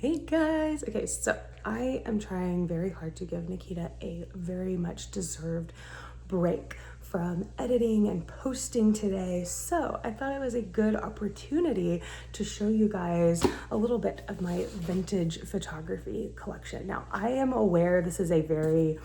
Hey guys! Okay, so I am trying very hard to give Nikita a very much deserved break from editing and posting today. So I thought it was a good opportunity to show you guys a little bit of my vintage photography collection. Now, I am aware this is a very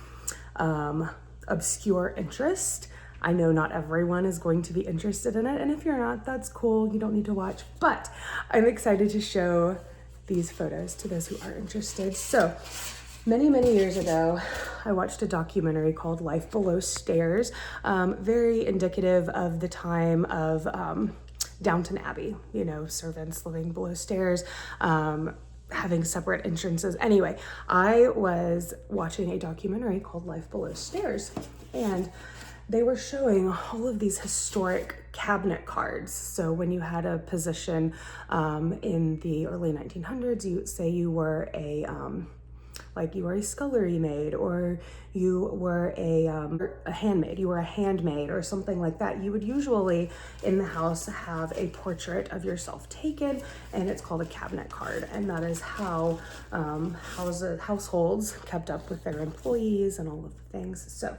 obscure interest. I know not everyone is going to be interested in it, and if you're not, that's cool. You don't need to watch, but I'm excited to show these photos to those who are interested. So many years ago, I watched a documentary called Life Below Stairs, very indicative of the time of Downton Abbey, you know, servants living below stairs, having separate entrances. Anyway, I was watching a documentary called Life Below Stairs, and they were showing all of these historic cabinet cards. So when you had a position in the early 1900s, you say you were a like you were a scullery maid, or you were a handmaid, you were a handmaid or something like that, you would usually in the house have a portrait of yourself taken, and it's called a cabinet card. And that is how households kept up with their employees and all of the things. So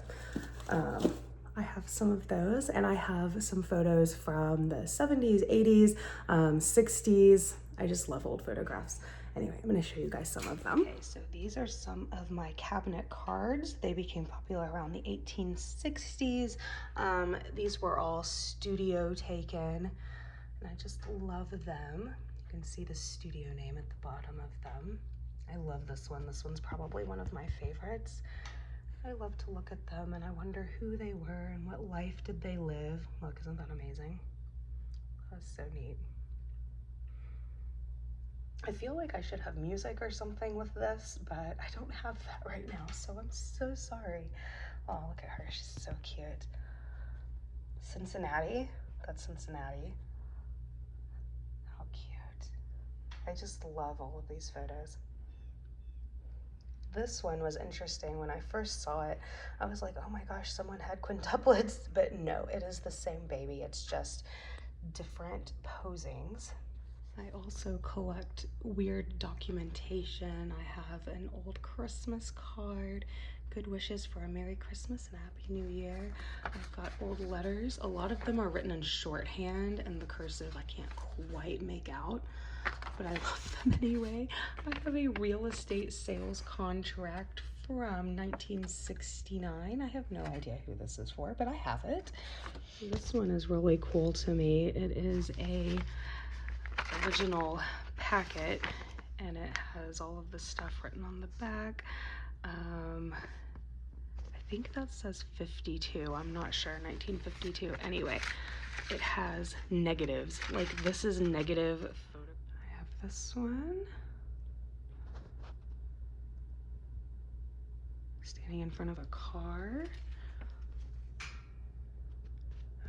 I have some of those, and I have some photos from the 70s, 80s, 60s. I just love old photographs. Anyway, I'm going to show you guys some of them. Okay, so these are some of my cabinet cards. They became popular around the 1860s. These were all studio taken, and I just love them. You can see the studio name at the bottom of them. I love this one. This one's probably one of my favorites. I love to look at them and I wonder who they were and what life did they live. Look, isn't that amazing? That's so neat. I feel like I should have music or something with this, but I don't have that right now, so I'm so sorry. Oh, look at her, she's so cute. Cincinnati, that's Cincinnati. How cute. I just love all of these photos. This one was interesting. When I first saw it, I was like, oh my gosh, someone had quintuplets, but no, it is the same baby. It's just different posings. I also collect weird documentation. I have an old Christmas card, good wishes for a Merry Christmas and a Happy New Year. I've got old letters. A lot of them are written in shorthand, and the cursive I can't quite make out, but I love them anyway. I have a real estate sales contract from 1969. I have no idea who this is for, but I have it. This one is really cool to me. It is a original packet, and it has all of the stuff written on the back. I think that says 52. I'm not sure. 1952. Anyway, it has negatives. Like, this is negative photo. I have this one. Standing in front of a car.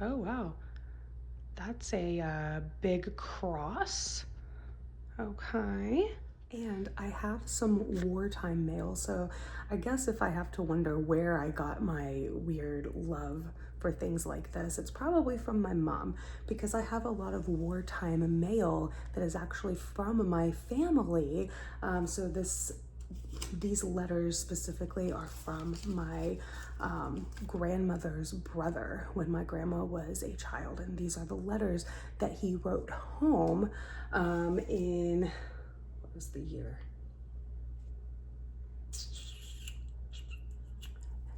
Oh, wow. That's a big cross. Okay. And I have some wartime mail, so I guess if I have to wonder where I got my weird love for things like this, it's probably from my mom, because I have a lot of wartime mail that is actually from my family. So these letters specifically are from my grandmother's brother when my grandma was a child, and these are the letters that he wrote home in, what was the year?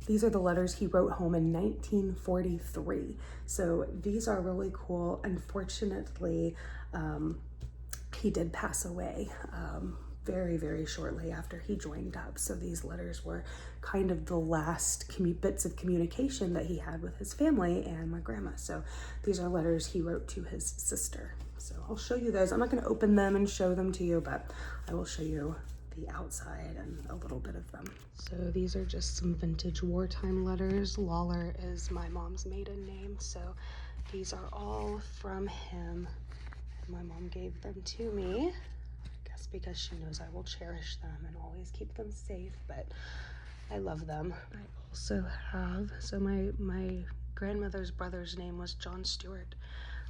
These are the letters he wrote home in 1943. So these are really cool. Unfortunately, he did pass away very shortly after he joined up. So these letters were kind of the last bits of communication that he had with his family and my grandma. So these are letters he wrote to his sister. So I'll show you those. I'm not going to open them and show them to you, but I will show you the outside and a little bit of them. So these are just some vintage wartime letters. Lawler is my mom's maiden name, so these are all from him. My mom gave them to me, I guess because she knows I will cherish them and always keep them safe, but I love them. I also have, so my grandmother's brother's name was John Stewart,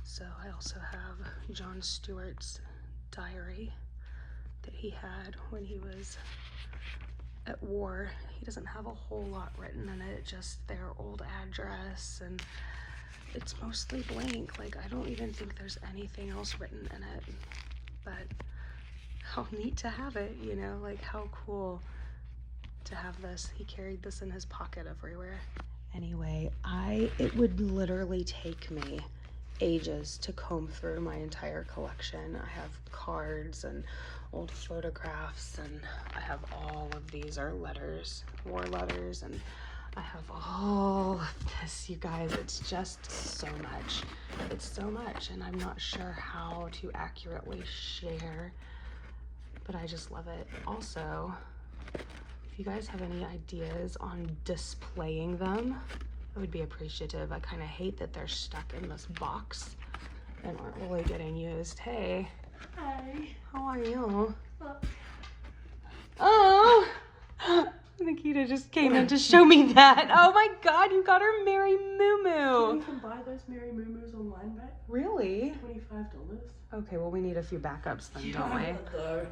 so I also have John Stewart's diary. that he had when he was at war. He doesn't have a whole lot written in it, just their old address, and it's mostly blank. Like, I don't even think there's anything else written in it, but how neat to have it, you know, like how cool to have this. He carried this in his pocket everywhere. Anyway, it would literally take me ages to comb through my entire collection. I have cards and old photographs, and I have all of these are letters, war letters, and I have all of this, you guys. It's just so much. It's so much, and I'm not sure how to accurately share, but I just love it. Also, if you guys have any ideas on displaying them, I would be appreciative. I kind of hate that they're stuck in this box and aren't really getting used. Hey. Hi. How are you? Oh. Nikita just came in to show me that. Oh my God, you got her Mary Moo Moo. You can buy those Mary Moo Moos online, babe. Really? $25. Okay, well we need a few backups then, don't we? Though.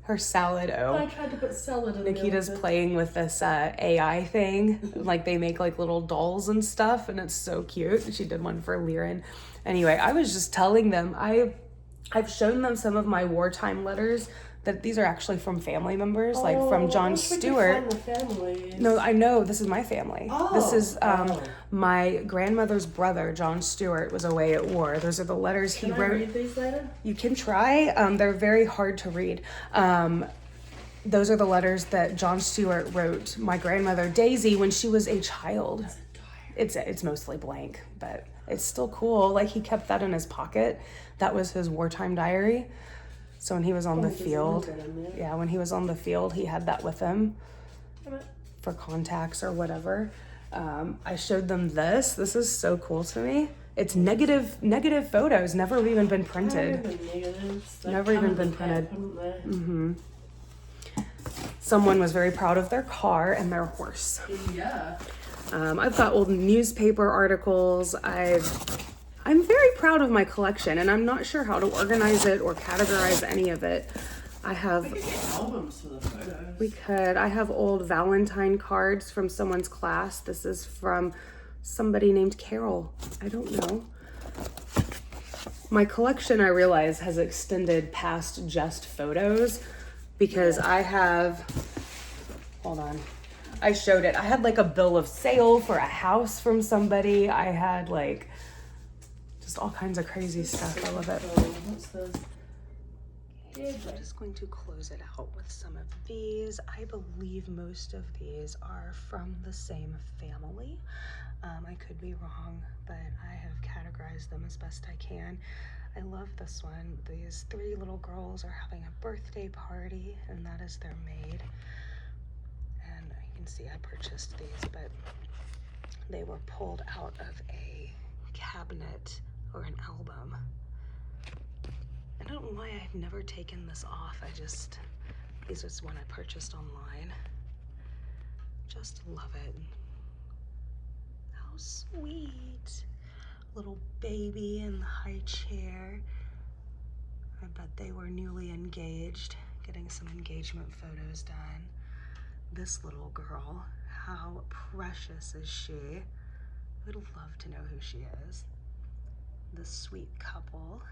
Her salad I tried to put salad in Nikita's there. playing with this AI thing. Like they make like little dolls and stuff, and it's so cute. She did one for Liren. Anyway, I was just telling them, I've shown them some of my wartime letters that these are actually from family members, like from John Stewart. No, I know, this is my family. This is my grandmother's brother, John Stewart, was away at war. Those are the letters he wrote. Can I read these later? You can try. They're very hard to read. Those are the letters that John Stewart wrote my grandmother Daisy when she was a child. It's mostly blank, but it's still cool. Like he kept that in his pocket. That was his wartime diary. So when he was on the field, when he was on the field, he had that with him for contacts or whatever. I showed them this. This is so cool to me. It's negative photos, never even been printed. Never even been printed. Mm-hmm. Someone was very proud of their car and their horse. Yeah. I've got old newspaper articles. I'm very proud of my collection, and I'm not sure how to organize it or categorize any of it. I have We could get albums for the photos. We could. I have old Valentine cards from someone's class. This is from somebody named Carol. I don't know. My collection, I realize, has extended past just photos because I have, hold on. I showed it. I had like a bill of sale for a house from somebody. I had like just all kinds of crazy stuff. I love it. What's this? I'm just going to close it out with some of these. I believe most of these are from the same family. I could be wrong, but I have categorized them as best I can. I love this one. These three little girls are having a birthday party, and that is their maid. And you can see I purchased these, but they were pulled out of a cabinet or an album. I don't know why I've never taken this off. This was one I purchased online. Just love it. How sweet. Little baby in the high chair. I bet they were newly engaged, getting some engagement photos done. This little girl, how precious is she? I would love to know who she is. This sweet couple.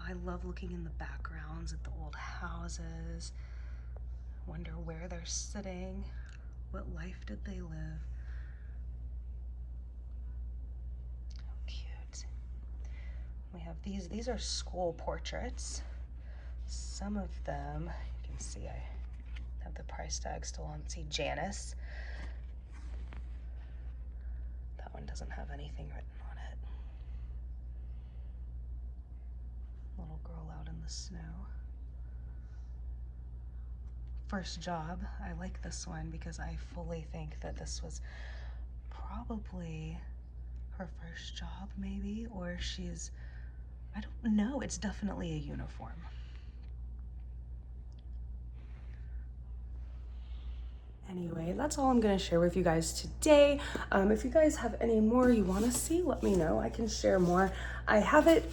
I love looking in the backgrounds at the old houses. Wonder where they're sitting. What life did they live? How cute. We have these. These are school portraits. Some of them, you can see I have the price tag still on. See Janice. That one doesn't have anything written on it. Little girl out in the snow. First job. I like this one because I fully think that this was probably her first job, maybe, or I don't know. It's definitely a uniform. Anyway, that's all I'm gonna share with you guys today. If you guys have any more you wanna see, let me know. I can share more. I have it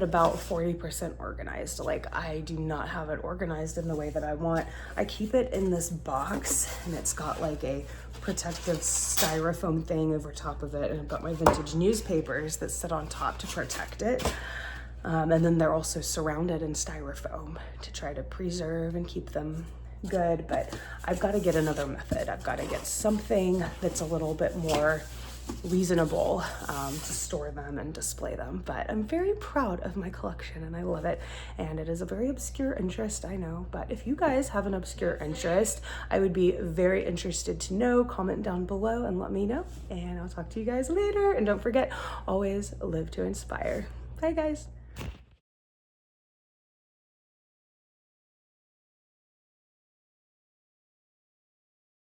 about 40% organized. Like, I do not have it organized in the way that I want. I keep it in this box, and it's got like a protective styrofoam thing over top of it, and I've got my vintage newspapers that sit on top to protect it. And then they're also surrounded in styrofoam to try to preserve and keep them good. But I've got to get another method. I've got to get something that's a little bit more reasonable to store them and display them. But I'm very proud of my collection and I love it. And it is a very obscure interest, I know. But if you guys have an obscure interest, I would be very interested to know. Comment down below and let me know. And I'll talk to you guys later. And don't forget, always live to inspire. Bye guys.